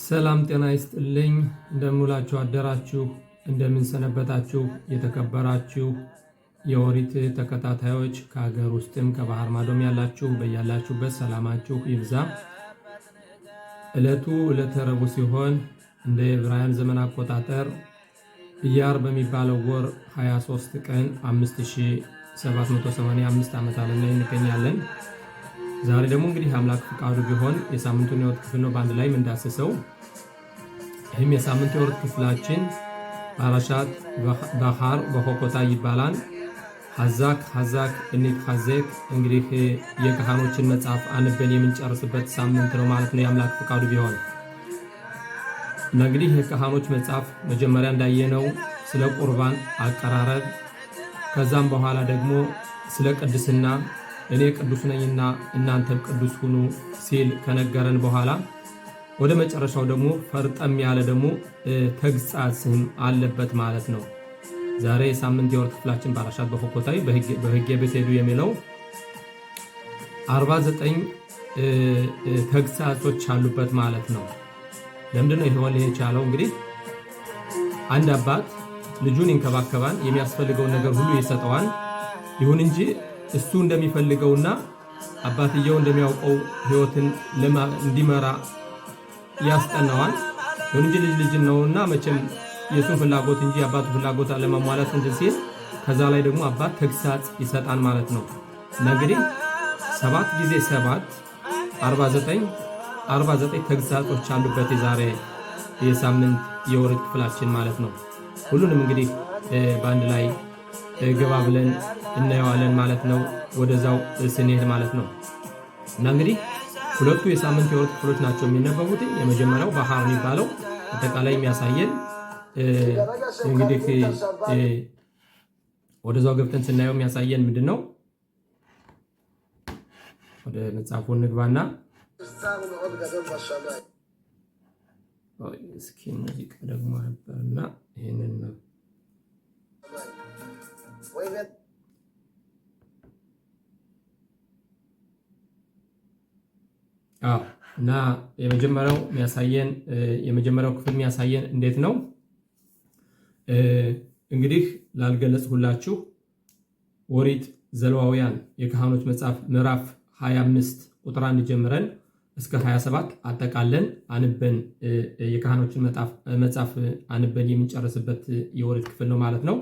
ሰላም ጤና ይስጥልኝ። እንደምውላችሁ አደራችሁ፣ እንደምንሰነበታችሁ የተከበራችሁ የኦሪት ተከታታዮች ከሀገር ውስጥም ከባህር ማዶም ያላችሁ በያላችሁበት ሰላማችሁ ይብዛ። ዕለቱ ዕለተ ረቡዕ ሲሆን እንደ ዕብራውያን ዘመን አቆጣጠር ኢያር በሚባለው ወር 23 ቀን 5785 ዓመት ዓለም ላይ እንገኛለን። ዛሬ ደግሞ እንግዲህ አምላክ ፍቃዱ ቢሆን የሳምንቱን የወርት ክፍል ነው በአንድ ላይ የምንዳስሰው። ይህም የሳምንቱ የወርት ክፍላችን ፓራሻት ባህር በሆኮታ ይባላል። ሐዛክ እኒት ሐዘክ እንግዲህ የካህኖችን መጽሐፍ አንበን የምንጨርስበት ሳምንት ነው ማለት ነው የአምላክ ፍቃዱ ቢሆን። እንግዲህ የካህኖች መጽሐፍ መጀመሪያ እንዳየነው ስለ ቁርባን አቀራረብ፣ ከዛም በኋላ ደግሞ ስለ ቅድስና እኔ ቅዱስ ነኝና እናንተም ቅዱስ ሁኑ ሲል ከነገረን በኋላ ወደ መጨረሻው ደግሞ ፈርጠም ያለ ደግሞ ተግሳጽም አለበት ማለት ነው። ዛሬ የሳምንት የወርት ክፍላችን ፓራሻት በሆኮታይ በሕጌ ብትሄዱ የሚለው 49 ተግሳጾች አሉበት ማለት ነው። ለምንድን ነው ይሆን የቻለው? እንግዲህ አንድ አባት ልጁን ይንከባከባል፣ የሚያስፈልገውን ነገር ሁሉ ይሰጠዋል። ይሁን እንጂ እሱ እንደሚፈልገውና አባትየው እንደሚያውቀው ሕይወትን እንዲመራ ያስጠናዋል። ይሁን እንጂ ልጅ ነውና መቼም የሱን ፍላጎት እንጂ አባቱ ፍላጎት አለማሟላት ሲል ከዛ ላይ ደግሞ አባት ተግሳጽ ይሰጣል ማለት ነው። እንግዲህ 7 ጊዜ 7 49 ተግሳጾች አሉበት የዛሬ የሳምንት የወርት ክፍላችን ማለት ነው። ሁሉንም እንግዲህ በአንድ ላይ ገባ ብለን እናየዋለን ማለት ነው። ወደዛው ስንሄድ ማለት ነው። እና እንግዲህ ሁለቱ የሳምንት የወርት ክፍሎች ናቸው የሚነበቡት። የመጀመሪያው ባህር የሚባለው አጠቃላይ የሚያሳየን እንግዲህ ወደዛው ገብተን ስናየው የሚያሳየን ምንድነው? ወደ መጽሐፉ እንግባና እስኪ ሙዚቃ ደግሞ ነበርና ይሄንን ነው እና የመጀመሪያው ክፍል የሚያሳየን እንዴት ነው? እንግዲህ ላልገለጽሁላችሁ ኦሪት ዘሌዋውያን የካህኖች መጽሐፍ ምዕራፍ 25 ቁጥር 1 ጀምረን እስከ 27 አጠቃለን አንበን የካህኖችን መጽሐፍ አንበን የምንጨርስበት የኦሪት ክፍል ነው ማለት ነው።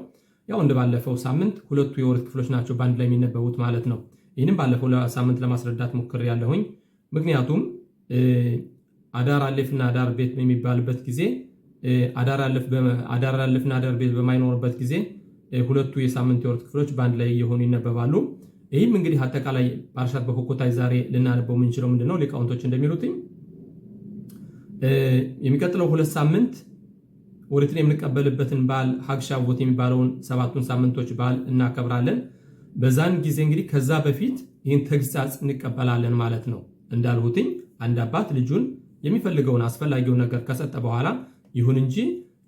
ያው እንደባለፈው ሳምንት ሁለቱ የኦሪት ክፍሎች ናቸው በአንድ ላይ የሚነበቡት ማለት ነው። ይህንም ባለፈው ሳምንት ለማስረዳት ሞክሬያለሁኝ። ምክንያቱም አዳር አሌፍና አዳር ቤት በሚባልበት ጊዜ አዳር አሌፍና አዳር ቤት በማይኖርበት ጊዜ ሁለቱ የሳምንት የወርት ክፍሎች በአንድ ላይ የሆኑ ይነበባሉ። ይህም እንግዲህ አጠቃላይ ፓራሻት በሆኮታይ ዛሬ ልናነበው የምንችለው ምንድነው? ሊቃውንቶች እንደሚሉትኝ የሚቀጥለው 2 ሳምንት ኦሪትን የምንቀበልበትን በዓል ሐግ ሻቮት የሚባለውን 7ቱን ሳምንቶች በዓል እናከብራለን። በዛን ጊዜ እንግዲህ ከዛ በፊት ይህን ተግሳጽ እንቀበላለን ማለት ነው። እንዳልሁትኝ አንድ አባት ልጁን የሚፈልገውን አስፈላጊውን ነገር ከሰጠ በኋላ ይሁን እንጂ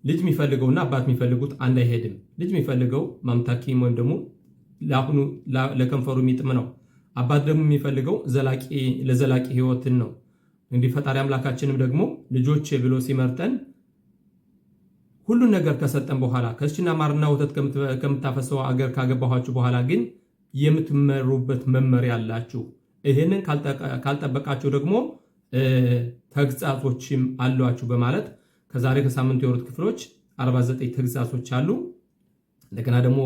ልጅ የሚፈልገውና አባት የሚፈልጉት አንድ አይሄድም። ልጅ የሚፈልገው ማምታኪም ወይም ደግሞ ለአሁኑ ለከንፈሩ የሚጥም ነው። አባት ደግሞ የሚፈልገው ለዘላቂ ሕይወትን ነው። እንግዲህ ፈጣሪ አምላካችንም ደግሞ ልጆቼ ብሎ ሲመርጠን ሁሉን ነገር ከሰጠን በኋላ ከዚችና ማርና ወተት ከምታፈሰው አገር ካገባኋችሁ በኋላ ግን የምትመሩበት መመሪያ አላችሁ፣ ይህንን ካልጠበቃችሁ ደግሞ ተግሳጾችም አሏችሁ በማለት ከዛሬ ከሳምንቱ የወርት ክፍሎች 49 ተግሳጾች አሉ። እንደገና ደግሞ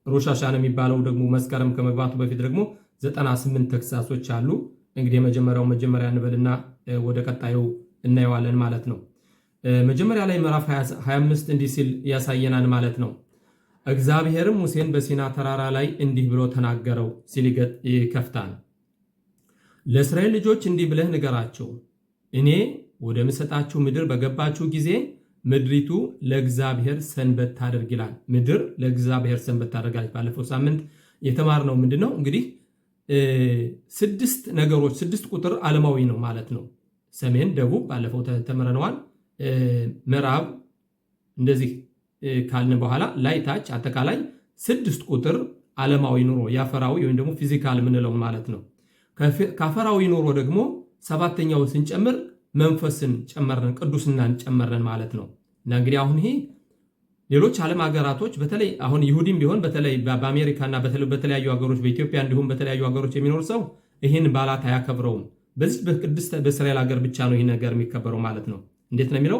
ሮሽ ሀሻና የሚባለው ደግሞ መስከረም ከመግባቱ በፊት ደግሞ 98 ተግሳጾች አሉ። እንግዲህ የመጀመሪያው መጀመሪያ እንበልና ወደ ቀጣዩ እናየዋለን ማለት ነው። መጀመሪያ ላይ ምዕራፍ 25 እንዲህ ሲል ያሳየናል ማለት ነው። እግዚአብሔርም ሙሴን በሲና ተራራ ላይ እንዲህ ብሎ ተናገረው ሲል ይከፍታል። ለእስራኤል ልጆች እንዲህ ብለህ ንገራቸው፣ እኔ ወደ ምሰጣችሁ ምድር በገባችሁ ጊዜ ምድሪቱ ለእግዚአብሔር ሰንበት ታደርግ ይላል። ምድር ለእግዚአብሔር ሰንበት ታደርጋለች። ባለፈው ሳምንት የተማርነው ምንድነው? እንግዲህ 6 ነገሮች 6 ቁጥር ዓለማዊ ነው ማለት ነው። ሰሜን፣ ደቡብ ባለፈው ተምረነዋል። ምዕራብ እንደዚህ ካልን በኋላ ላይ ታች አጠቃላይ 6 ቁጥር ዓለማዊ ኑሮ ያፈራዊ ወይም ደግሞ ፊዚካል ምንለው ማለት ነው። ካፈራዊ ኑሮ ደግሞ 7ኛው ስንጨምር መንፈስን ጨመረን፣ ቅዱስናን ጨመረን ማለት ነው። እና እንግዲህ አሁን ይሄ ሌሎች ዓለም ሀገራቶች በተለይ አሁን ይሁዲም ቢሆን በተለይ በአሜሪካና በተለያዩ ሀገሮች በኢትዮጵያ እንዲሁም በተለያዩ ሀገሮች የሚኖር ሰው ይህን በዓላት አያከብረውም። በዚህ በቅድስት በእስራኤል ሀገር ብቻ ነው ይህ ነገር የሚከበረው ማለት ነው። እንዴት ነው የሚለው?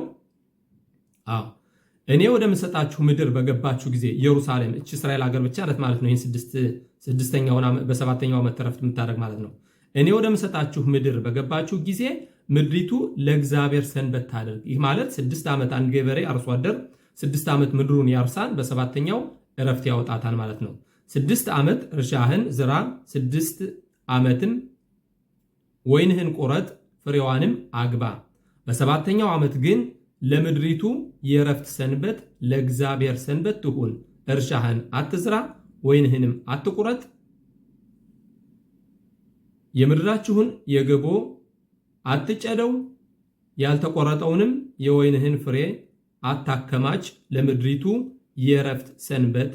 እኔ ወደ ምሰጣችሁ ምድር በገባችሁ ጊዜ ኢየሩሳሌም፣ እቺ እስራኤል ሀገር ብቻ ናት ማለት ነው። ይህን በሰባተኛው ዓመት ዕረፍት የምታደርግ ማለት ነው። እኔ ወደ ምሰጣችሁ ምድር በገባችሁ ጊዜ ምድሪቱ ለእግዚአብሔር ሰንበት ታደርግ። ይህ ማለት 6 ዓመት አንድ ገበሬ አርሶ አደር 6 ዓመት ምድሩን ያርሳን፣ በሰባተኛው ዕረፍት ያወጣታል ማለት ነው። 6 ዓመት እርሻህን ዝራ፣ 6 ዓመትም ወይንህን ቁረጥ፣ ፍሬዋንም አግባ። በሰባተኛው ዓመት ግን ለምድሪቱ የዕረፍት ሰንበት ለእግዚአብሔር ሰንበት ትሁን። እርሻህን አትዝራ፣ ወይንህንም አትቁረጥ። የምድራችሁን የገቦ አትጨደው፣ ያልተቆረጠውንም የወይንህን ፍሬ አታከማች። ለምድሪቱ የዕረፍት ሰንበት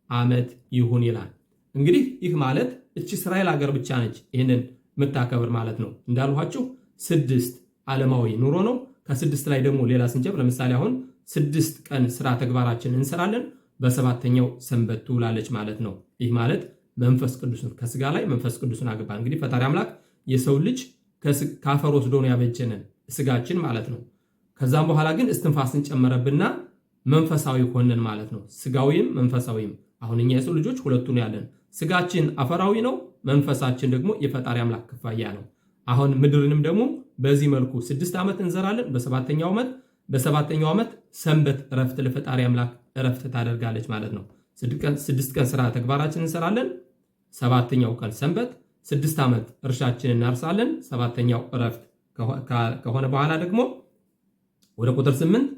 ዓመት ይሁን ይላል። እንግዲህ ይህ ማለት እቺ እስራኤል ሀገር ብቻ ነች ይህንን የምታከብር ማለት ነው። እንዳልኋችሁ 6 ዓለማዊ ኑሮ ነው። ከ6 ላይ ደግሞ ሌላ ስንጨምር ለምሳሌ አሁን 6 ቀን ስራ ተግባራችን እንሰራለን፣ በሰባተኛው ሰንበት ትውላለች ማለት ነው። ይህ ማለት መንፈስ ቅዱስን ከስጋ ላይ መንፈስ ቅዱስን አገባ። እንግዲህ ፈጣሪ አምላክ የሰው ልጅ ከአፈር ወስዶ ነው ያበጀነን ስጋችን ማለት ነው። ከዛም በኋላ ግን እስትንፋስን ጨመረብና መንፈሳዊ ሆነን ማለት ነው። ስጋዊም መንፈሳዊም። አሁን እኛ የሰው ልጆች ሁለቱን ያለን፣ ስጋችን አፈራዊ ነው፣ መንፈሳችን ደግሞ የፈጣሪ አምላክ ክፋያ ነው። አሁን ምድርንም ደግሞ በዚህ መልኩ 6 ዓመት እንዘራለን፣ በሰባተኛው ዓመት ሰንበት ዕረፍት ለፈጣሪ አምላክ ዕረፍት ታደርጋለች ማለት ነው። 6 ቀን ስራ ተግባራችን እንሰራለን፣ 7ኛው ቀን ሰንበት፣ 6 ዓመት እርሻችንን እናርሳለን፣ 7ኛው ዕረፍት ከሆነ በኋላ ደግሞ ወደ ቁጥር 8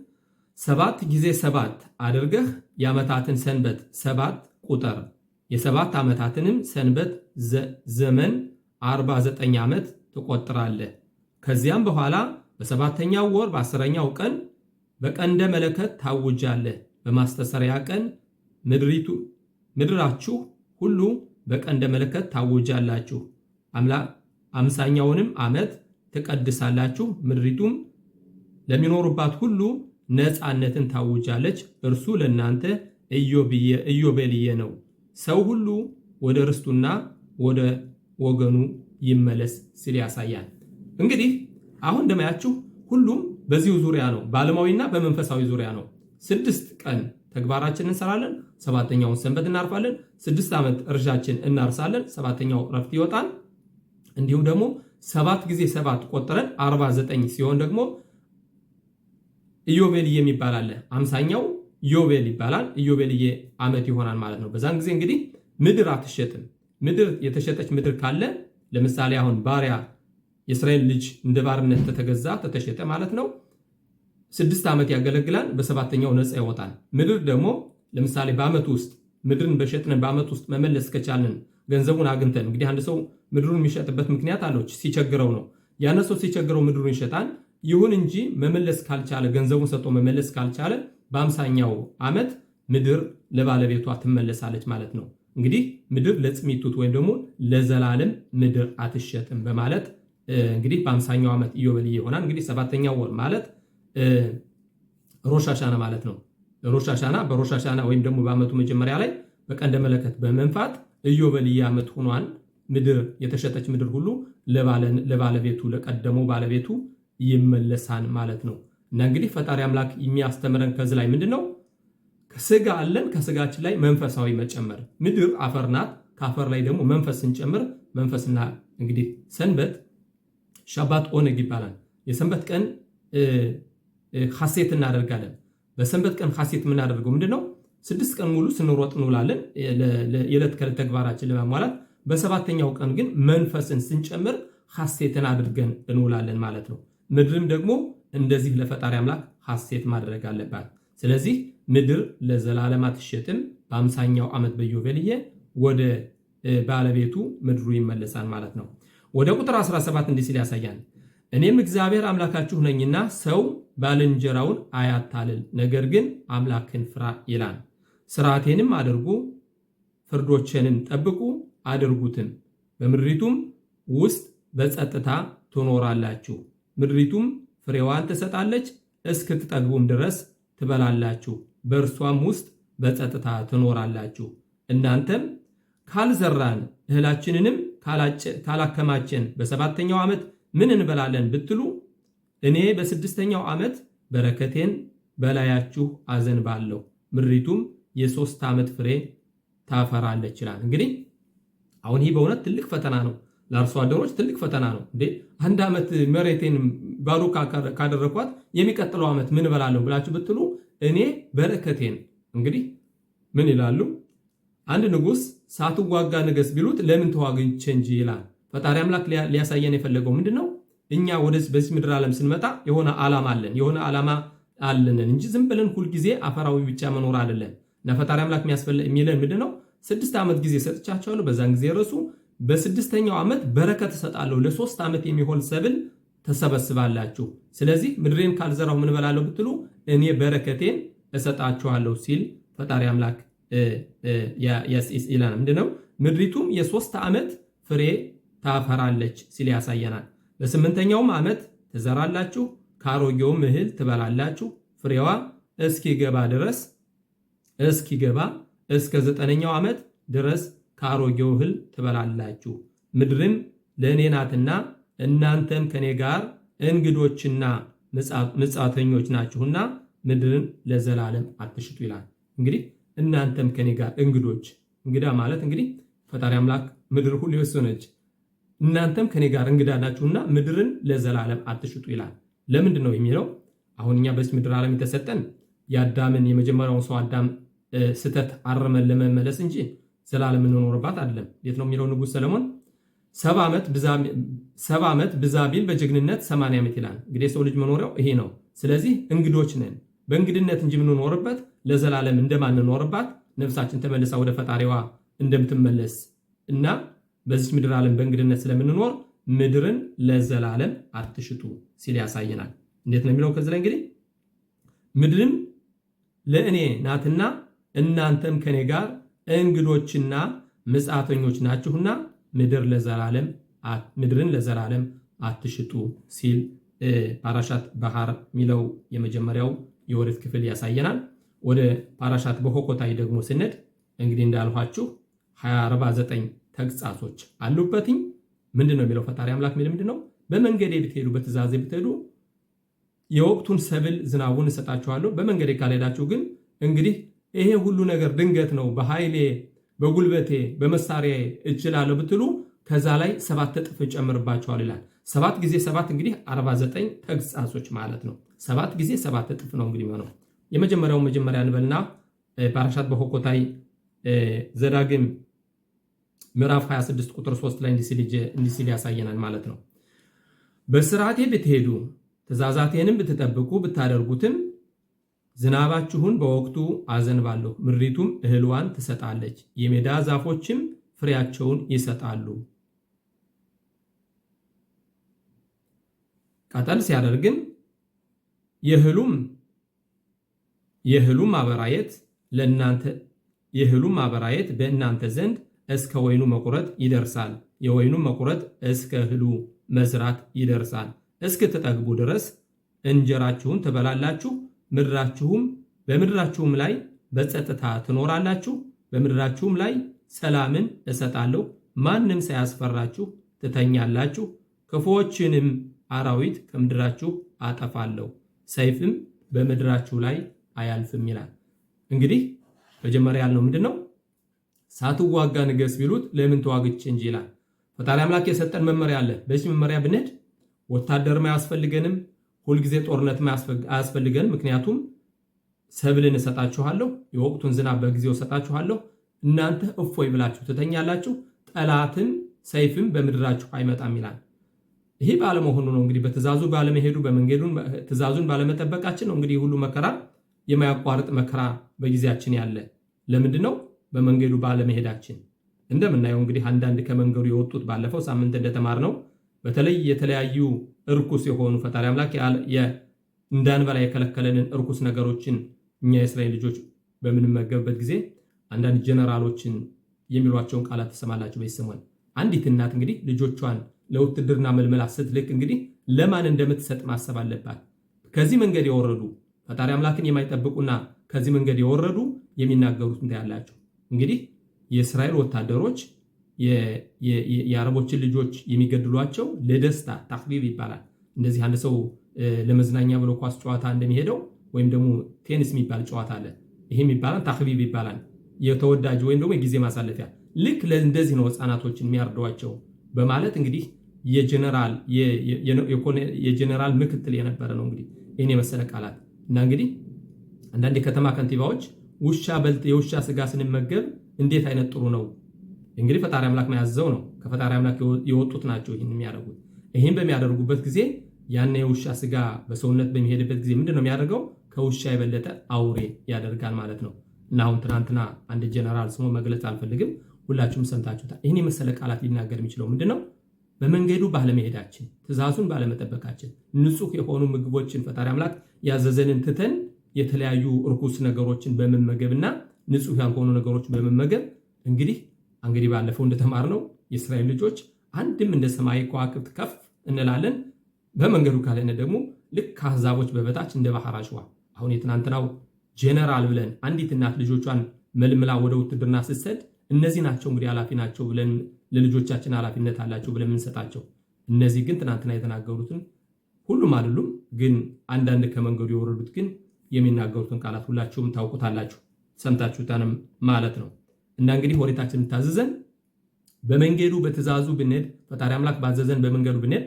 7 ጊዜ 7 አድርገህ የዓመታትን ሰንበት 7 ቁጥር፣ የ7 ዓመታትንም ሰንበት ዘመን 49 ዓመት ትቆጥራለህ። ከዚያም በኋላ በ7ኛው ወር በ10ኛው ቀን በቀንደ መለከት ታውጃለህ። በማስተሰሪያ ቀን ምድራችሁ ሁሉ በቀንደ መለከት ታውጃላችሁ። 50ኛውንም ዓመት ትቀድሳላችሁ። ምድሪቱም ለሚኖሩባት ሁሉ ነፃነትን ታውጃለች። እርሱ ለእናንተ ኢዮቤልየ ነው። ሰው ሁሉ ወደ ርስቱና ወደ ወገኑ ይመለስ ሲል ያሳያል። እንግዲህ አሁን እንደማያችሁ ሁሉም በዚሁ ዙሪያ ነው፣ በዓለማዊና በመንፈሳዊ ዙሪያ ነው። 6 ቀን ተግባራችን እንሰራለን፣ 7ኛውን ሰንበት እናርፋለን። 6 ዓመት እርሻችን እናርሳለን፣ 7ኛው ዕረፍት ይወጣል። እንዲሁም ደግሞ 7 ጊዜ 7 ቆጥረን 49 ሲሆን ደግሞ ኢዮቤልየ የሚባል አለ። 50ኛው ዮቤል ይባላል። ኢዮቤልየ ዓመት ይሆናል ማለት ነው። በዛን ጊዜ እንግዲህ ምድር አትሸጥም። ምድር የተሸጠች ምድር ካለ ለምሳሌ አሁን ባሪያ የእስራኤል ልጅ እንደ ባርነት ተተሸጠ ማለት ነው። 6 ዓመት ያገለግላል፣ በ7ኛው ነፃ ይወጣል። ምድር ደግሞ ለምሳሌ በዓመት ውስጥ ምድርን በሸጥነን በዓመት ውስጥ መመለስ ከቻልን ገንዘቡን አግኝተን እንግዲህ አንድ ሰው ምድሩን የሚሸጥበት ምክንያት አለው፣ ሲቸግረው ነው። ያነ ሰው ሲቸግረው ምድሩን ይሸጣል። ይሁን እንጂ መመለስ ካልቻለ ገንዘቡን ሰጥቶ መመለስ ካልቻለ በ50ኛው ዓመት ምድር ለባለቤቷ ትመለሳለች ማለት ነው። እንግዲህ ምድር ለጽሚቱት ወይም ደግሞ ለዘላለም ምድር አትሸጥም በማለት እንግዲህ በ50ኛው ዓመት ኢዮቤልየ ይሆናል። እንግዲህ 7ኛው ወር ማለት ሮሽ ሃሻና ማለት ነው። ሮሽ ሃሻና በሮሽ ሃሻና ወይም ደግሞ በዓመቱ መጀመሪያ ላይ በቀንደ መለከት በመንፋት ኢዮቤልየ ዓመት ሆኗል። ምድር የተሸጠች ምድር ሁሉ ለባለቤቱ ለቀደመው ባለቤቱ ይመለሳል ማለት ነው። እና እንግዲህ ፈጣሪ አምላክ የሚያስተምረን ከዚህ ላይ ምንድነው? ስጋ አለን፣ ከስጋችን ላይ መንፈሳዊ መጨመር። ምድር አፈር ናት፣ ከአፈር ላይ ደግሞ መንፈስ ስንጨምር መንፈስና እንግዲህ ሰንበት ሻባት ኦነግ ይባላል። የሰንበት ቀን ሐሴት እናደርጋለን። በሰንበት ቀን ሐሴት የምናደርገው ምንድነው? 6 ቀን ሙሉ ስንሮጥ እንውላለን የዕለት ከዕለት ተግባራችን ለማሟላት። በ7ኛው ቀን ግን መንፈስን ስንጨምር ሐሴትን አድርገን እንውላለን ማለት ነው። ምድርም ደግሞ እንደዚህ ለፈጣሪ አምላክ ሐሴት ማድረግ አለባት። ስለዚህ ምድር ለዘላለም አትሸጥም። በ50ኛው ዓመት በኢዮቤልየ ወደ ባለቤቱ ምድሩ ይመለሳል ማለት ነው። ወደ ቁጥር 17 እንዲህ ሲል ያሳያል። እኔም እግዚአብሔር አምላካችሁ ነኝና ሰው ባልንጀራውን አያታልል፣ ነገር ግን አምላክን ፍራ ይላል። ሥርዓቴንም አድርጉ፣ ፍርዶቼንም ጠብቁ አድርጉትም፣ በምድሪቱም ውስጥ በጸጥታ ትኖራላችሁ። ምድሪቱም ፍሬዋን ትሰጣለች፣ እስክትጠግቡም ድረስ ትበላላችሁ፣ በእርሷም ውስጥ በጸጥታ ትኖራላችሁ። እናንተም ካልዘራን እህላችንንም ካላከማችን በሰባተኛው ዓመት ምን እንበላለን ብትሉ እኔ በስድስተኛው ዓመት በረከቴን በላያችሁ አዘንባለሁ፣ ምድሪቱም የ3 ዓመት ፍሬ ታፈራለች ይላል። እንግዲህ አሁን ይህ በእውነት ትልቅ ፈተና ነው፣ ለአርሶ አደሮች ትልቅ ፈተና ነው። አንድ ዓመት መሬቴን ባዶ ካደረኳት የሚቀጥለው ዓመት ምን እበላለሁ ብላችሁ ብትሉ እኔ በረከቴን እንግዲህ ምን ይላሉ? አንድ ንጉሥ ሳትዋጋ ንገስ ቢሉት ለምን ተዋግቼ እንጂ ይላል። ፈጣሪ አምላክ ሊያሳየን የፈለገው ምንድነው? እኛ በዚህ ምድር ዓለም ስንመጣ የሆነ ዓላማ አለን፣ የሆነ ዓላማ አለን እንጂ ዝም ብለን ሁልጊዜ አፈራዊ ብቻ መኖር አይደለም። እና ፈጣሪ አምላክ የሚለን ምንድነው? 6 ዓመት ጊዜ ሰጥቻቸዋለሁ፣ በዛን ጊዜ ረሱ፣ በስድስተኛው ዓመት በረከት እሰጣለሁ፣ ለ3 ዓመት የሚሆን ሰብል ተሰበስባላችሁ። ስለዚህ ምድሬን ካልዘራሁ ምን እበላለሁ ብትሉ እኔ በረከቴን እሰጣችኋለሁ ሲል ፈጣሪ አምላክ ይላል። ምንድነው? ምድሪቱም የ3 ዓመት ፍሬ ታፈራለች ሲል ያሳየናል። በ8ኛውም ዓመት ትዘራላችሁ፣ ከአሮጌውም እህል ትበላላችሁ፣ ፍሬዋ እስኪገባ እስከ 9ኛው ዓመት ድረስ ከአሮጌው እህል ትበላላችሁ። ምድርም ለእኔ ናትና እናንተም ከኔ ጋር እንግዶችና ምጻተኞች ናችሁና ምድርን ለዘላለም አትሽጡ ይላል። እንግዲህ እናንተም ከኔ ጋር እንግዶች፣ እንግዳ ማለት እንግዲህ ፈጣሪ አምላክ ምድር ሁሉ የወሰነች፣ እናንተም ከኔ ጋር እንግዳ ናችሁና ምድርን ለዘላለም አትሽጡ ይላል። ለምንድን ነው የሚለው? አሁን እኛ በዚህ ምድር ዓለም የተሰጠን የአዳምን የመጀመሪያውን ሰው አዳም ስተት አርመን ለመመለስ እንጂ ዘላለም እንኖርባት አይደለም። የት ነው የሚለው ንጉሥ ሰለሞን 70 ዓመት ብዛ ቢል በጀግንነት 80 ዓመት ይላል። እንግዲህ የሰው ልጅ መኖሪያው ይሄ ነው። ስለዚህ እንግዶች ነን። በእንግድነት እንጂ የምንኖርበት ለዘላለም እንደማንኖርባት ነፍሳችን ተመልሳ ወደ ፈጣሪዋ እንደምትመለስ እና በዚህ ምድር ዓለም በእንግድነት ስለምንኖር ምድርን ለዘላለም አትሽጡ ሲል ያሳየናል። እንዴት ነው የሚለው? ከዚህ ላይ እንግዲህ ምድርም ለእኔ ናትና እናንተም ከኔ ጋር እንግዶችና ምጻተኞች ናችሁና ምድርን ለዘላለም አትሽጡ ሲል ፓራሻት ባህር የሚለው የመጀመሪያው የወሬት ክፍል ያሳየናል። ወደ ፓራሻት በሆኮታይ ደግሞ ስንሄድ እንግዲህ እንዳልኋችሁ 49 ተግሳጾች አሉበትኝ። ምንድን ነው የሚለው ፈጣሪ አምላክ ምንድን ነው? በመንገዴ ብትሄዱ፣ በትእዛዜ ብትሄዱ የወቅቱን ሰብል ዝናቡን እሰጣችኋለሁ። በመንገዴ ካልሄዳችሁ ግን እንግዲህ ይሄ ሁሉ ነገር ድንገት ነው፣ በኃይሌ በጉልበቴ በመሳሪያ እችላለሁ ብትሉ ከዛ ላይ 7 እጥፍ እጨምርባችኋል ይላል። 7 ጊዜ 7 እንግዲህ 49 ተግሳጾች ማለት ነው። 7 ጊዜ 7 እጥፍ ነው እንግዲህ የሚሆነው። የመጀመሪያው መጀመሪያ እንበልና ፓራሻት በሆኮታይ ዘዳግም ምዕራፍ 26 ቁጥር 3 ላይ እንዲህ ሲል ያሳየናል ማለት ነው። በስርዓቴ ብትሄዱ ትእዛዛቴንም ብትጠብቁ ብታደርጉትም ዝናባችሁን በወቅቱ አዘንባለሁ፣ ምድሪቱም እህልዋን ትሰጣለች፣ የሜዳ ዛፎችም ፍሬያቸውን ይሰጣሉ። ቀጠል ሲያደርግም የእህሉም ማበራየት በእናንተ ዘንድ እስከ ወይኑ መቁረጥ ይደርሳል፣ የወይኑ መቁረጥ እስከ እህሉ መዝራት ይደርሳል። እስክትጠግቡ ድረስ እንጀራችሁን ትበላላችሁ፣ በምድራችሁም ላይ በጸጥታ ትኖራላችሁ። በምድራችሁም ላይ ሰላምን እሰጣለሁ፣ ማንም ሳያስፈራችሁ ትተኛላችሁ። ክፉዎችንም አራዊት ከምድራችሁ አጠፋለሁ፣ ሰይፍም በምድራችሁ ላይ አያልፍም ይላል። እንግዲህ መጀመሪያ ያልነው ምንድነው? ሳትዋጋ ንገስ ቢሉት ለምን ተዋግቼ እንጂ ይላል። ፈጣሪ አምላክ የሰጠን መመሪያ አለ። በዚህ መመሪያ ብንሄድ ወታደርም አያስፈልገንም፣ ሁልጊዜ ጦርነትም አያስፈልገንም። ምክንያቱም ሰብልን እሰጣችኋለሁ፣ የወቅቱን ዝናብ በጊዜው እሰጣችኋለሁ፣ እናንተ እፎይ ብላችሁ ትተኛላችሁ፣ ጠላትን ሰይፍም በምድራችሁ አይመጣም ይላል። ይሄ ባለመሆኑ ነው እንግዲህ በትእዛዙ ባለመሄዱ ትእዛዙን ባለመጠበቃችን ነው እንግዲህ ሁሉ መከራ የማያቋርጥ መከራ በጊዜያችን ያለ። ለምንድን ነው? በመንገዱ ባለመሄዳችን። እንደምናየው እንግዲህ አንዳንድ ከመንገዱ የወጡት ባለፈው ሳምንት እንደተማርነው በተለይ የተለያዩ እርኩስ የሆኑ ፈጣሪ አምላክ እንዳንበላ የከለከለንን እርኩስ ነገሮችን እኛ የእስራኤል ልጆች በምንመገብበት ጊዜ አንዳንድ ጀነራሎችን የሚሏቸውን ቃላት ተሰማላችሁ። በዚህ ሰሞን አንዲት እናት እንግዲህ ልጆቿን ለውትድርና መልመላ ስትልክ እንግዲህ ለማን እንደምትሰጥ ማሰብ አለባት። ከዚህ መንገድ የወረዱ ፈጣሪ አምላክን የማይጠብቁና ከዚህ መንገድ የወረዱ የሚናገሩት ታያላችሁ። እንግዲህ የእስራኤል ወታደሮች የአረቦችን ልጆች የሚገድሏቸው ለደስታ ታክቢብ ይባላል። እንደዚህ አንድ ሰው ለመዝናኛ ብሎ ኳስ ጨዋታ እንደሚሄደው ወይም ደግሞ ቴኒስ የሚባል ጨዋታ አለ። ይሄም ይባላል ታክቢብ ይባላል። የተወዳጅ ወይም ደግሞ የጊዜ ማሳለፊያ ልክ እንደዚህ ነው ህፃናቶችን የሚያርዷቸው በማለት እንግዲህ የጀነራል ምክትል የነበረ ነው እንግዲህ ይህን የመሰለ ቃላት እና እንግዲህ አንዳንድ የከተማ ከንቲባዎች የውሻ ስጋ ስንመገብ እንዴት አይነት ጥሩ ነው። እንግዲህ ፈጣሪ አምላክ ያዘው ነው። ከፈጣሪ አምላክ የወጡት ናቸው ይህን የሚያደርጉት። ይህን በሚያደርጉበት ጊዜ ያን የውሻ ስጋ በሰውነት በሚሄድበት ጊዜ ምንድን ነው የሚያደርገው? ከውሻ የበለጠ አውሬ ያደርጋል ማለት ነው። እና አሁን ትናንትና አንድ ጀነራል ስሙ መግለጽ አልፈልግም፣ ሁላችሁም ሰምታችሁታል። ይህን የመሰለ ቃላት ሊናገር የሚችለው ምንድን ነው? በመንገዱ ባለመሄዳችን፣ ትእዛዙን ባለመጠበቃችን፣ ንጹህ የሆኑ ምግቦችን ፈጣሪ አምላክ ያዘዘንን ትተን የተለያዩ እርኩስ ነገሮችን በመመገብና ንጹህ ያልሆኑ ነገሮች በመመገብ እንግዲህ ባለፈው እንደተማርነው የእስራኤል ልጆች አንድም እንደ ሰማይ ከዋክብት ከፍ እንላለን፣ በመንገዱ ካልሆነ ደግሞ ልክ ከአሕዛቦች በበታች እንደ ባህር አሸዋ። አሁን የትናንትናው ጄነራል ብለን አንዲት እናት ልጆቿን መልምላ ወደ ውትድርና ስትሰድ እነዚህ ናቸው እንግዲህ ኃላፊ ናቸው ብለን ለልጆቻችን ኃላፊነት አላቸው ብለን የምንሰጣቸው። እነዚህ ግን ትናንትና የተናገሩትን ሁሉም አይደሉም፣ ግን አንዳንድ ከመንገዱ የወረዱት ግን የሚናገሩትን ቃላት ሁላችሁም ታውቁታላችሁ፣ ሰምታችሁታንም ማለት ነው። እና እንግዲህ ኦሪታችንን ታዘዘን በመንገዱ በትእዛዙ ብንሄድ ፈጣሪ አምላክ ባዘዘን በመንገዱ ብንሄድ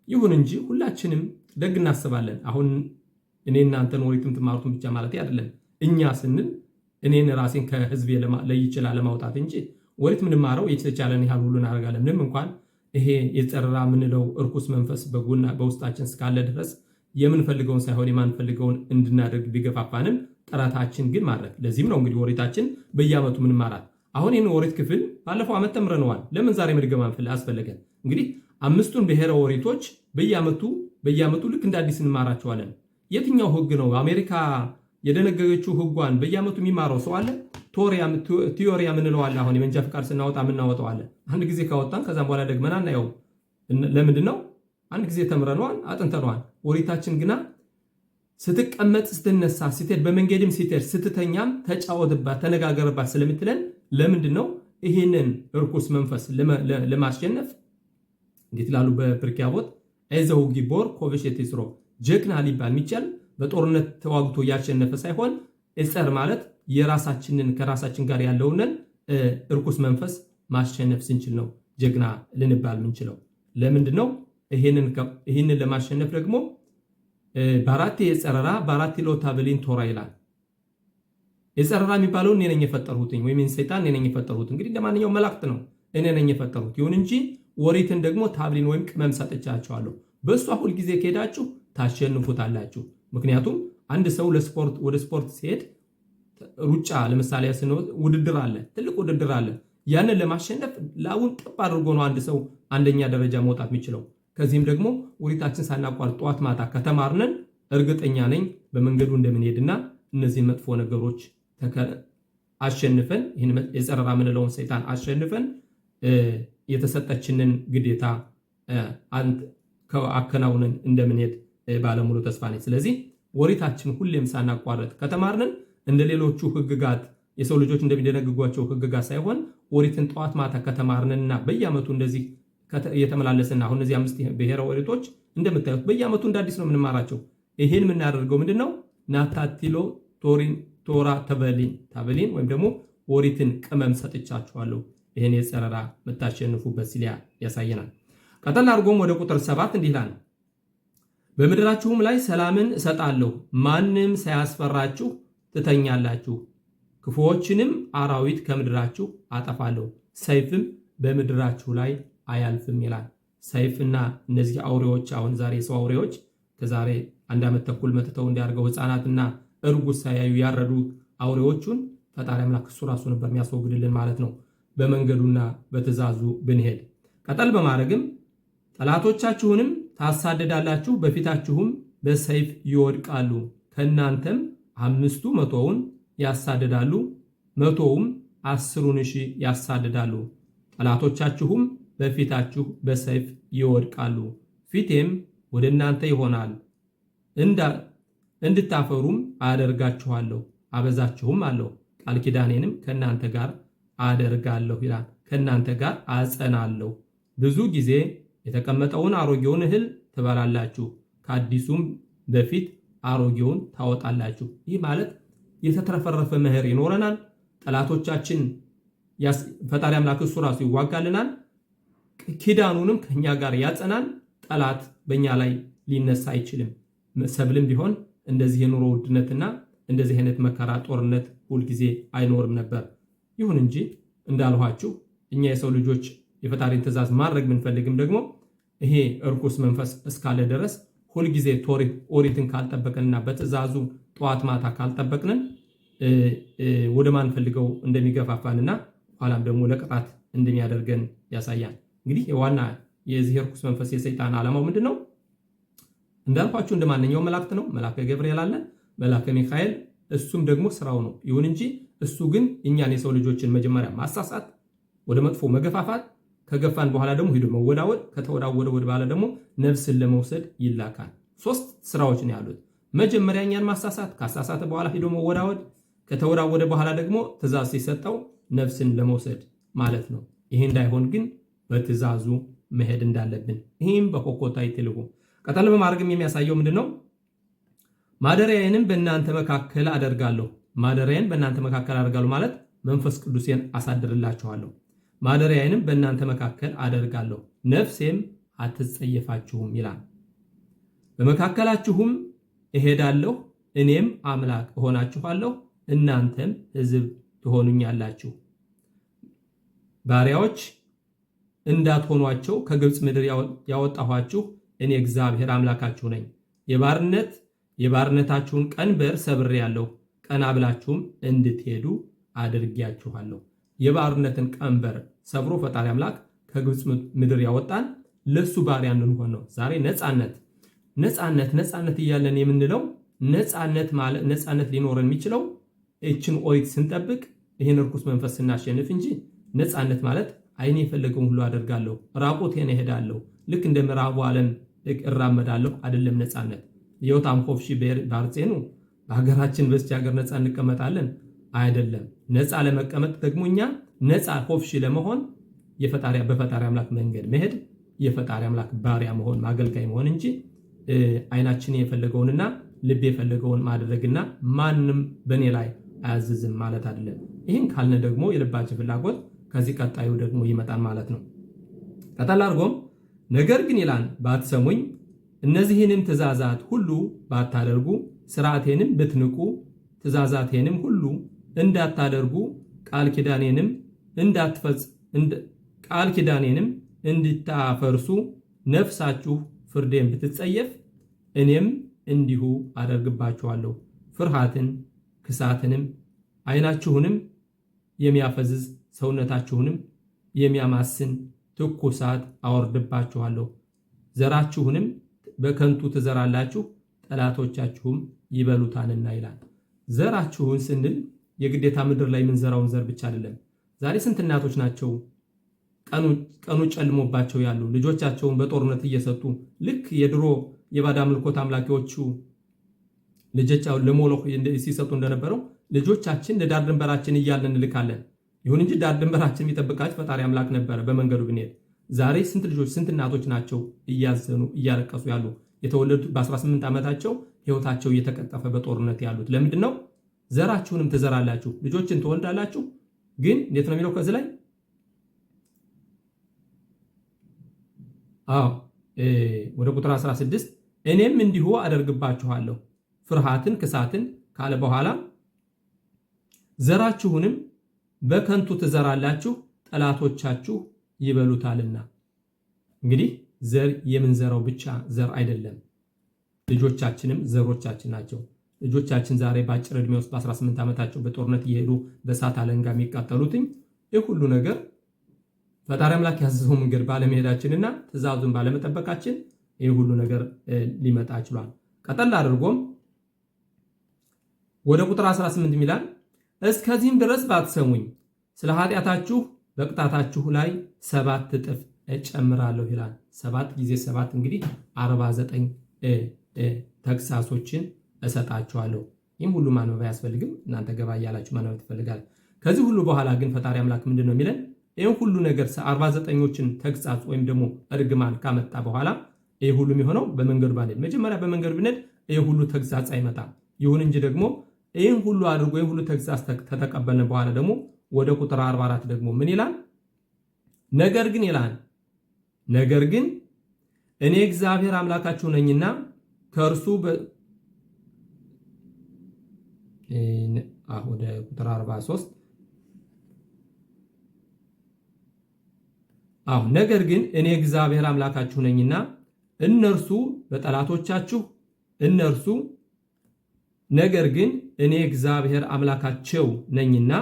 ይሁን እንጂ ሁላችንም ደግ እናስባለን። አሁን እኔ እናንተን ኦሪትም ትማሩትን ብቻ ማለት አይደለም። እኛ ስንል እኔን ራሴን ከህዝብ ለይቼ ለማውጣት እንጂ ኦሪት ምንማረው የተቻለን ያህል ሁሉ እናደርጋለን። ምንም እንኳን ይሄ የጸረራ የምንለው እርኩስ መንፈስ በውስጣችን እስካለ ድረስ የምንፈልገውን ሳይሆን የማንፈልገውን እንድናደርግ ቢገፋፋንም ጥረታችን ግን ማድረግ። ለዚህም ነው እንግዲህ ኦሪታችን በየዓመቱ ምንማራት። አሁን ይህን ኦሪት ክፍል ባለፈው ዓመት ተምረነዋል። ለምን ዛሬ መድገም አስፈለገን? እንግዲህ አምስቱን ብሔረ ኦሪቶች በየዓመቱ ልክ እንደ አዲስ እንማራቸዋለን። የትኛው ህግ ነው አሜሪካ የደነገገችው ህጓን በየዓመቱ የሚማረው ሰው አለ? ቲዮሪያ ምንለው አለ። አሁን የመንጃ ፍቃድ ስናወጣ የምናወጣው አለ። አንድ ጊዜ ካወጣን ከዛም በኋላ ደግመን አናየው። ለምንድን ነው? አንድ ጊዜ ተምረነዋል፣ አጥንተነዋል። ኦሪታችን ግና ስትቀመጥ፣ ስትነሳ፣ ስትሄድ፣ በመንገድም ስትሄድ፣ ስትተኛም ተጫወትባት፣ ተነጋገርባት ስለምትለን ለምንድን ነው ይህንን እርኩስ መንፈስ ለማሸነፍ እንዴት ላሉ በፕርኪ አቦት አይዘው ጊቦር ኮቨሽ የትስሮ ጀግና ሊባል የሚቻል በጦርነት ተዋግቶ ያሸነፈ ሳይሆን እጸር ማለት የራሳችንን ከራሳችን ጋር ያለውን እርኩስ መንፈስ ማሸነፍ ስንችል ነው ጀግና ልንባል ምንችለው። ለምንድን ነው ይህንን ለማሸነፍ ደግሞ በአራት የጸረራ በአራት ሎታ በሊን ቶራ ይላል። የጸረራ የሚባለው እኔ ነኝ የፈጠርሁትኝ ወይም ሰይጣን እኔ ነኝ የፈጠርሁት። እንግዲህ እንደማንኛውም መላእክት ነው እኔ ነኝ የፈጠርሁት። ይሁን እንጂ ኦሪትን ደግሞ ታብሊን ወይም ቅመም ሰጥቻቸዋለሁ። በእሷ ሁል ጊዜ ከሄዳችሁ ታሸንፉታላችሁ። ምክንያቱም አንድ ሰው ወደ ስፖርት ሲሄድ ሩጫ ለምሳሌ ውድድር አለ፣ ትልቅ ውድድር አለ። ያንን ለማሸነፍ ላቡን ጥብ አድርጎ ነው አንድ ሰው አንደኛ ደረጃ መውጣት የሚችለው። ከዚህም ደግሞ ኦሪታችን ሳናቋርጥ ጠዋት ማታ ከተማርነን እርግጠኛ ነኝ በመንገዱ እንደምንሄድና እነዚህን መጥፎ ነገሮች አሸንፈን ይህን የጸረራ ምንለውን ሰይጣን አሸንፈን የተሰጠችንን ግዴታ አከናውነን እንደምንሄድ ባለሙሉ ተስፋ ነኝ። ስለዚህ ኦሪታችን ሁሌም ሳናቋርጥ ከተማርነን እንደ ሌሎቹ ህግጋት የሰው ልጆች እንደሚደነግጓቸው ህግጋት ሳይሆን ኦሪትን ጠዋት ማታ ከተማርንና በየዓመቱ እንደዚህ እየተመላለስና አሁን እነዚህ 5 ብሔረ ኦሪቶች እንደምታዩት በየዓመቱ እንደ አዲስ ነው የምንማራቸው። ይህን የምናደርገው ምንድነው? ናታቲሎ ቶራ ተበሊን ወይም ደግሞ ኦሪትን ቅመም ሰጥቻችኋለሁ ይህን የጸረራ የምታሸንፉበት ሲል ያሳየናል። ቀጠል አድርጎም ወደ ቁጥር 7 እንዲህ ይላል፣ በምድራችሁም ላይ ሰላምን እሰጣለሁ፣ ማንም ሳያስፈራችሁ ትተኛላችሁ፣ ክፉዎችንም አራዊት ከምድራችሁ አጠፋለሁ፣ ሰይፍም በምድራችሁ ላይ አያልፍም ይላል። ሰይፍና እነዚህ አውሬዎች አሁን ዛሬ የሰው አውሬዎች ከዛሬ 1 ዓመት ተኩል መጥተው እንዲያርገው ህፃናትና እርጉዝ ሳያዩ ያረዱ አውሬዎቹን ፈጣሪ አምላክ እሱ ራሱ ነበር የሚያስወግድልን ማለት ነው፣ በመንገዱና በትእዛዙ ብንሄድ። ቀጠል በማድረግም ጠላቶቻችሁንም ታሳደዳላችሁ፣ በፊታችሁም በሰይፍ ይወድቃሉ፣ ከእናንተም 5ቱ 100ውን ያሳድዳሉ፣ 100ውም 10,000 ያሳድዳሉ። ጠላቶቻችሁም በፊታችሁ በሰይፍ ይወድቃሉ፣ ፊቴም ወደ እናንተ ይሆናል፣ እንድታፈሩም አደርጋችኋለሁ፣ አበዛችሁም አለሁ። ቃል ኪዳኔንም ከእናንተ ጋር አደርጋለሁ ይላል። ከእናንተ ጋር አጸናለሁ። ብዙ ጊዜ የተቀመጠውን አሮጌውን እህል ትበላላችሁ፣ ከአዲሱም በፊት አሮጌውን ታወጣላችሁ። ይህ ማለት የተትረፈረፈ መኸር ይኖረናል። ጠላቶቻችን ፈጣሪ አምላክ እሱ ራሱ ይዋጋልናል። ኪዳኑንም ከኛ ጋር ያጸናል። ጠላት በእኛ ላይ ሊነሳ አይችልም። ሰብልም ቢሆን እንደዚህ የኑሮ ውድነትና እንደዚህ አይነት መከራ፣ ጦርነት ሁልጊዜ አይኖርም ነበር። ይሁን እንጂ እንዳልኋችሁ እኛ የሰው ልጆች የፈጣሪን ትእዛዝ ማድረግ ብንፈልግም ደግሞ ይሄ እርኩስ መንፈስ እስካለ ድረስ ሁልጊዜ ኦሪትን ካልጠበቅንና በትእዛዙ ጠዋት ማታ ካልጠበቅንን ወደ ማንፈልገው እንደሚገፋፋንና ኋላም ደግሞ ለቅጣት እንደሚያደርገን ያሳያል። እንግዲህ የዋና የዚህ እርኩስ መንፈስ የሰይጣን ዓላማው ምንድን ነው? እንዳልኳችሁ እንደ ማንኛውም መላእክት ነው። መልአከ ገብርኤል አለ፣ መልአከ ሚካኤል፣ እሱም ደግሞ ስራው ነው። ይሁን እንጂ እሱ ግን እኛን የሰው ልጆችን መጀመሪያ ማሳሳት፣ ወደ መጥፎ መገፋፋት፣ ከገፋን በኋላ ደግሞ ሂዶ መወዳወድ፣ ከተወዳወደ ወደ በኋላ ደግሞ ነፍስን ለመውሰድ ይላካል። 3 ስራዎች ነው ያሉት። መጀመሪያ እኛን ማሳሳት፣ ካሳሳተ በኋላ ሂዶ መወዳወድ፣ ከተወዳወደ በኋላ ደግሞ ትእዛዝ ሲሰጠው ነፍስን ለመውሰድ ማለት ነው። ይሄ እንዳይሆን ግን በትእዛዙ መሄድ እንዳለብን ይህም በኮኮታ ይትልሁ ቀጠል በማድረግም የሚያሳየው ምንድነው? ማደሪያዬንም በእናንተ መካከል አደርጋለሁ። ማደሪያዬን በእናንተ መካከል አደርጋለሁ ማለት መንፈስ ቅዱሴን አሳድርላችኋለሁ። ማደሪያዬንም በእናንተ መካከል አደርጋለሁ፣ ነፍሴም አትጸየፋችሁም ይላል። በመካከላችሁም እሄዳለሁ፣ እኔም አምላክ እሆናችኋለሁ፣ እናንተም ሕዝብ ትሆኑኛላችሁ። ባሪያዎች እንዳትሆኗቸው ከግብፅ ምድር ያወጣኋችሁ እኔ እግዚአብሔር አምላካችሁ ነኝ። የባርነታችሁን ቀንበር ሰብሬአለሁ፣ ቀና ብላችሁም እንድትሄዱ አድርጌያችኋለሁ። የባርነትን ቀንበር ሰብሮ ፈጣሪ አምላክ ከግብፅ ምድር ያወጣን ለሱ ባሪያ እንድንሆን ነው። ዛሬ ነፃነት እያለን የምንለው ነፃነት ሊኖረን የሚችለው እችን ኦሪት ስንጠብቅ ይህን እርኩስ መንፈስ ስናሸንፍ እንጂ ነፃነት ማለት አይኔ የፈለገውን ሁሉ አደርጋለሁ፣ ራቆቴን እሄዳለሁ፣ ልክ እንደ ምዕራቡ ዓለም እራመዳለሁ አይደለም ነፃነት። የውታም ሆፍሺ ባርጼኑ በሀገራችን በስቲ ሀገር ነፃ እንቀመጣለን አይደለም። ነፃ ለመቀመጥ ደግሞ እኛ ነፃ ሆፍሺ ለመሆን በፈጣሪ አምላክ መንገድ መሄድ፣ የፈጣሪ አምላክ ባሪያ መሆን፣ ማገልጋይ መሆን እንጂ አይናችን የፈለገውንና ልብ የፈለገውን ማድረግና ማንም በእኔ ላይ አያዝዝም ማለት አይደለም። ይህን ካልነ ደግሞ የልባችን ፍላጎት ከዚህ ቀጣዩ ደግሞ ይመጣል ማለት ነው። ቀጠል አድርጎም ነገር ግን ይላል ባትሰሙኝ፣ እነዚህንም ትእዛዛት ሁሉ ባታደርጉ፣ ስርዓቴንም ብትንቁ፣ ትእዛዛቴንም ሁሉ እንዳታደርጉ፣ ቃል ኪዳኔንም እንድታፈርሱ፣ ነፍሳችሁ ፍርዴን ብትጸየፍ፣ እኔም እንዲሁ አደርግባችኋለሁ። ፍርሃትን፣ ክሳትንም፣ ዓይናችሁንም የሚያፈዝዝ ሰውነታችሁንም የሚያማስን ትኩሳት አወርድባችኋለሁ። ዘራችሁንም በከንቱ ትዘራላችሁ፣ ጠላቶቻችሁም ይበሉታልና ይላል። ዘራችሁን ስንል የግዴታ ምድር ላይ የምንዘራውን ዘር ብቻ አይደለም። ዛሬ ስንት እናቶች ናቸው ቀኑ ጨልሞባቸው ያሉ ልጆቻቸውን በጦርነት እየሰጡ ልክ የድሮ የባዕድ አምልኮት አምላኪዎቹ ልጆቻቸውን ለሞሎክ ሲሰጡ እንደነበረው ልጆቻችን ለዳር ድንበራችን እያልን እንልካለን። ይሁን እንጂ ዳር ድንበራችን የሚጠብቃቸው ፈጣሪ አምላክ ነበረ በመንገዱ ብንሄድ። ዛሬ ስንት ልጆች ስንት እናቶች ናቸው እያዘኑ እያለቀሱ ያሉ የተወለዱት በ18 ዓመታቸው ሕይወታቸው እየተቀጠፈ በጦርነት ያሉት ለምንድን ነው? ዘራችሁንም ትዘራላችሁ፣ ልጆችን ትወልዳላችሁ። ግን እንዴት ነው የሚለው ከዚህ ላይ? ወደ ቁጥር 16 እኔም እንዲሁ አደርግባችኋለሁ ፍርሃትን ክሳትን ካለ በኋላ ዘራችሁንም በከንቱ ትዘራላችሁ፣ ጠላቶቻችሁ ይበሉታልና። እንግዲህ ዘር የምንዘራው ብቻ ዘር አይደለም፣ ልጆቻችንም ዘሮቻችን ናቸው። ልጆቻችን ዛሬ በአጭር ዕድሜ ውስጥ በ18 ዓመታቸው በጦርነት እየሄዱ በእሳት አለንጋ የሚቃጠሉትኝ ይህ ሁሉ ነገር ፈጣሪ አምላክ ያዘዘው መንገድ ባለመሄዳችንና ትእዛዙን ባለመጠበቃችን ይህ ሁሉ ነገር ሊመጣ ችሏል። ቀጠል አድርጎም ወደ ቁጥር 18 ይላል እስከዚህም ድረስ ባትሰሙኝ ስለ ኃጢአታችሁ በቅጣታችሁ ላይ 7 እጥፍ እጨምራለሁ ይላል። 7 ጊዜ 7 እንግዲህ 49 ተግሳጾችን እሰጣችኋለሁ። ይህም ሁሉ ማንበብ አያስፈልግም። እናንተ ገባ እያላችሁ ማንበብ ትፈልጋል። ከዚህ ሁሉ በኋላ ግን ፈጣሪ አምላክ ምንድን ነው የሚለን? ይህም ሁሉ ነገር 49ኞችን ተግሳጽ ወይም ደግሞ እርግማን ካመጣ በኋላ ይህ ሁሉ የሚሆነው በመንገዱ ባንሄድ፣ መጀመሪያ በመንገዱ ብንሄድ ይህ ሁሉ ተግሳጽ አይመጣም። ይሁን እንጂ ደግሞ ይህን ሁሉ አድርጎ ይህ ሁሉ ተግሳጽ ተተቀበልን በኋላ ደግሞ ወደ ቁጥር 44 ደግሞ ምን ይላል? ነገር ግን ይላል፣ ነገር ግን እኔ እግዚአብሔር አምላካችሁ ነኝና ከእርሱ ወደ ቁጥር 43 ነገር ግን እኔ እግዚአብሔር አምላካችሁ ነኝና ነገር ግን እኔ እግዚአብሔር አምላካቸው ነኝና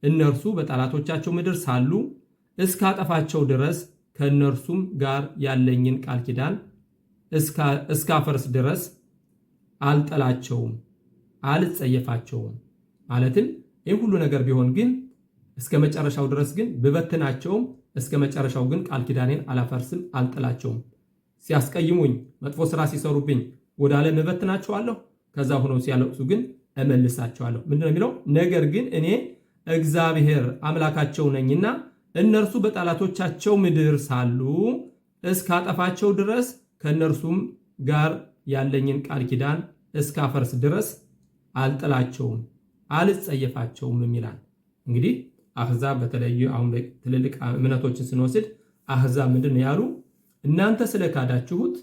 እነርሱ በጠላቶቻቸው ምድር ሳሉ እስካጠፋቸው ድረስ ከእነርሱም ጋር ያለኝን ቃል ኪዳን እስካፈርስ ድረስ አልጠላቸውም፣ አልጸየፋቸውም። ማለትም ይህ ሁሉ ነገር ቢሆን ግን እስከ መጨረሻው ድረስ ግን ብበትናቸውም እስከ መጨረሻው ግን ቃል ኪዳኔን አላፈርስም፣ አልጠላቸውም። ሲያስቀይሙኝ፣ መጥፎ ስራ ሲሰሩብኝ ወደ ዓለም እበትናቸዋለሁ። ከዛ ሆነው ሲያለቅሱ ግን እመልሳቸዋለሁ። ምንድነው የሚለው? ነገር ግን እኔ እግዚአብሔር አምላካቸው ነኝና እነርሱ በጠላቶቻቸው ምድር ሳሉ እስካጠፋቸው ድረስ ከእነርሱም ጋር ያለኝን ቃል ኪዳን እስካፈርስ ድረስ አልጥላቸውም፣ አልጸየፋቸውም ይላል። እንግዲህ አሕዛብ በተለዩ አሁን ትልልቅ እምነቶችን ስንወስድ አሕዛብ ምንድን ነው ያሉ? እናንተ ስለካዳችሁት፣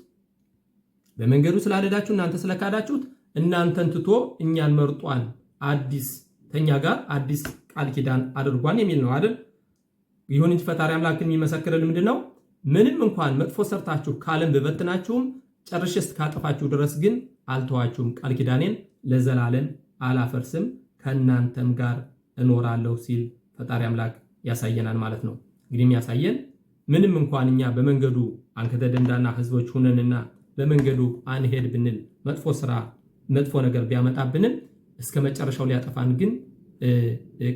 በመንገዱ ስላልሄዳችሁ እናንተ ስለካዳችሁት እናንተን ትቶ እኛን መርጧን አዲስ ተኛ ጋር አዲስ ቃል ኪዳን አድርጓን የሚል ነው አይደል? ይሁን እንጂ ፈጣሪ አምላክን የሚመሰክርልን ምንድን ነው? ምንም እንኳን መጥፎ ሰርታችሁ ካለም ብበትናችሁም ጨርሼ እስካጠፋችሁ ድረስ ግን አልተዋችሁም፣ ቃል ኪዳኔን ለዘላለም አላፈርስም፣ ከእናንተም ጋር እኖራለሁ ሲል ፈጣሪ አምላክ ያሳየናል ማለት ነው። እንግዲህ የሚያሳየን ምንም እንኳን እኛ በመንገዱ አንከተ ደንዳና ህዝቦች ሁነንና በመንገዱ አንሄድ ብንል መጥፎ ስራ መጥፎ ነገር ቢያመጣብንም እስከ መጨረሻው ሊያጠፋን ግን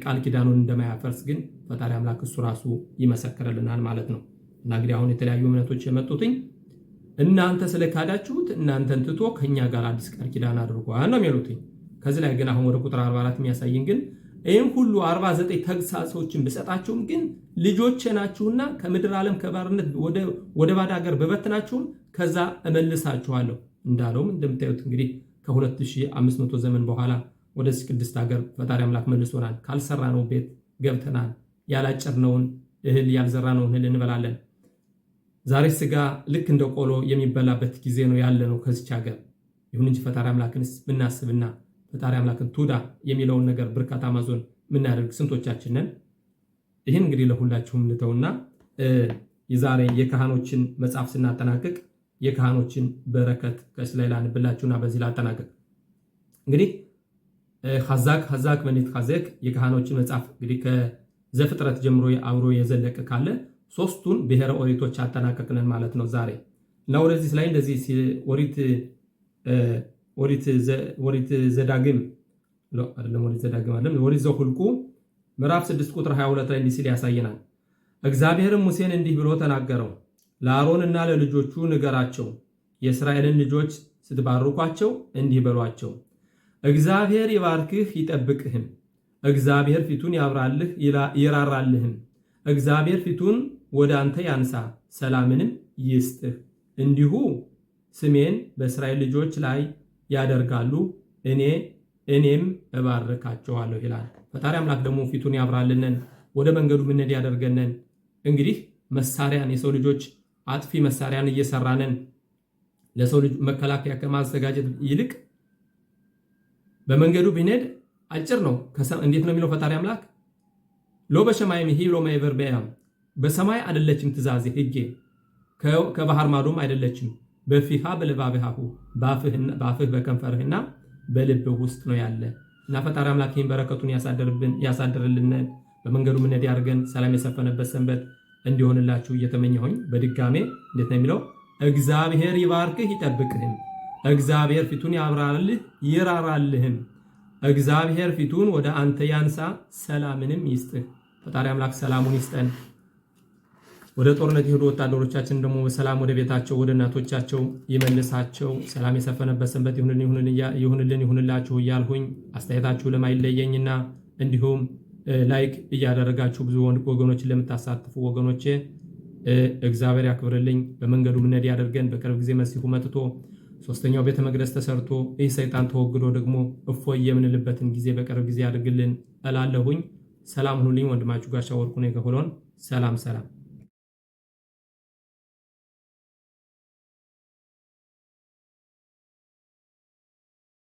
ቃል ኪዳኑን እንደማያፈርስ ግን ፈጣሪ አምላክ እሱ ራሱ ይመሰክርልናል ማለት ነው። እና እንግዲህ አሁን የተለያዩ እምነቶች የመጡትኝ እናንተ ስለካዳችሁት እናንተን ትቶ ከኛ ጋር አዲስ ቃል ኪዳን አድርጓል ነው የሚሉትኝ። ከዚህ ላይ ግን አሁን ወደ ቁጥር 44 የሚያሳየን ግን ይህም ሁሉ 49 ተግሳጾችን ብሰጣችሁም ግን ልጆቼ ናችሁና ከምድር ዓለም ከባርነት ወደ ባዳ ሀገር በበትናችሁም ከዛ እመልሳችኋለሁ እንዳለውም እንደምታዩት እንግዲህ ከ2500 ዘመን በኋላ ወደዚህ ቅድስት ሀገር ፈጣሪ አምላክ መልሶናል። ካልሰራነው ቤት ገብተናል። ያላጨርነውን እህል ያልዘራነውን እህል እንበላለን። ዛሬ ስጋ ልክ እንደ ቆሎ የሚበላበት ጊዜ ነው ያለ ነው ከዚች ሀገር። ይሁን እንጂ ፈጣሪ አምላክን ብናስብና ፈጣሪ አምላክን ቱዳ የሚለውን ነገር ብርካታ ማዞን ምናደርግ ስንቶቻችን ነን? ይህን እንግዲህ ለሁላችሁም ልተውና የዛሬ የካህኖችን መጽሐፍ ስናጠናቅቅ የካህኖችን በረከት ከስላይ ላንብላችሁና በዚህ ላጠናቅቅ። እንግዲህ ሐዛክ መኒት ሐዘክ የካህኖችን መጽሐፍ እንግዲህ ከዘፍጥረት ጀምሮ አብሮ የዘለቀ ካለ ሶስቱን ብሔረ ኦሪቶች አጠናቀቅነን ማለት ነው ዛሬ እና ወደዚህ ላይ እንደዚህ ኦሪት ዘዳግም ኦሪት ዘኍልቍ ምዕራፍ 6 ቁጥር 22 ላይ እንዲህ ሲል ያሳየናል። እግዚአብሔርም ሙሴን እንዲህ ብሎ ተናገረው፣ ለአሮንና ለልጆቹ ንገራቸው፣ የእስራኤልን ልጆች ስትባርኳቸው እንዲህ በሏቸው፣ እግዚአብሔር ይባርክህ ይጠብቅህም፣ እግዚአብሔር ፊቱን ያብራልህ ይራራልህም፣ እግዚአብሔር ፊቱን ወደ አንተ ያንሳ ሰላምንም ይስጥህ። እንዲሁ ስሜን በእስራኤል ልጆች ላይ ያደርጋሉ እኔም እባርካቸዋለሁ ይላል። ፈጣሪ አምላክ ደግሞ ፊቱን ያብራልነን ወደ መንገዱ ምንሄድ ያደርገነን። እንግዲህ መሳሪያን የሰው ልጆች አጥፊ መሳሪያን እየሰራነን ለሰው ልጅ መከላከያ ከማዘጋጀት ይልቅ በመንገዱ ብንሄድ አጭር ነው። እንዴት ነው የሚለው ፈጣሪ አምላክ? ሎ በሰማይ ሂሎ ማይበር በያም በሰማይ አይደለችም ትእዛዜ ሕጌ ከባህር ማዶም አይደለችም በፊሃ በልባብሃሁ ባፍህ በከንፈርህና በልብህ ውስጥ ነው ያለ እና ፈጣሪ አምላክ ይህን በረከቱን ያሳድርልን። በመንገዱ ምንሄድ ያድርገን። ሰላም የሰፈነበት ሰንበት እንዲሆንላችሁ እየተመኘሁኝ በድጋሜ እንዴት ነው የሚለው? እግዚአብሔር ይባርክህ ይጠብቅህም፣ እግዚአብሔር ፊቱን ያብራልህ ይራራልህም፣ እግዚአብሔር ፊቱን ወደ አንተ ያንሳ ሰላምንም ይስጥህ። ፈጣሪ አምላክ ሰላሙን ይስጠን። ወደ ጦርነት የሄዱ ወታደሮቻችን ደግሞ በሰላም ወደ ቤታቸው ወደ እናቶቻቸው ይመልሳቸው። ሰላም የሰፈነበት ሰንበት ይሁንላችሁ እያልሁኝ አስተያየታችሁ ለማይለየኝና እንዲሁም ላይክ እያደረጋችሁ ብዙ ወገኖችን ለምታሳትፉ ወገኖቼ እግዚአብሔር ያክብርልኝ። በመንገዱ ምነድ ያደርገን። በቅርብ ጊዜ መሲሁ መጥቶ ሶስተኛው ቤተ መቅደስ ተሰርቶ ይህ ሰይጣን ተወግዶ ደግሞ እፎይ የምንልበትን ጊዜ በቅርብ ጊዜ ያድርግልን እላለሁኝ። ሰላም ሁኑልኝ። ወንድማችሁ ጋሻ ወርቁ ነኝ ከሆሎን። ሰላም ሰላም።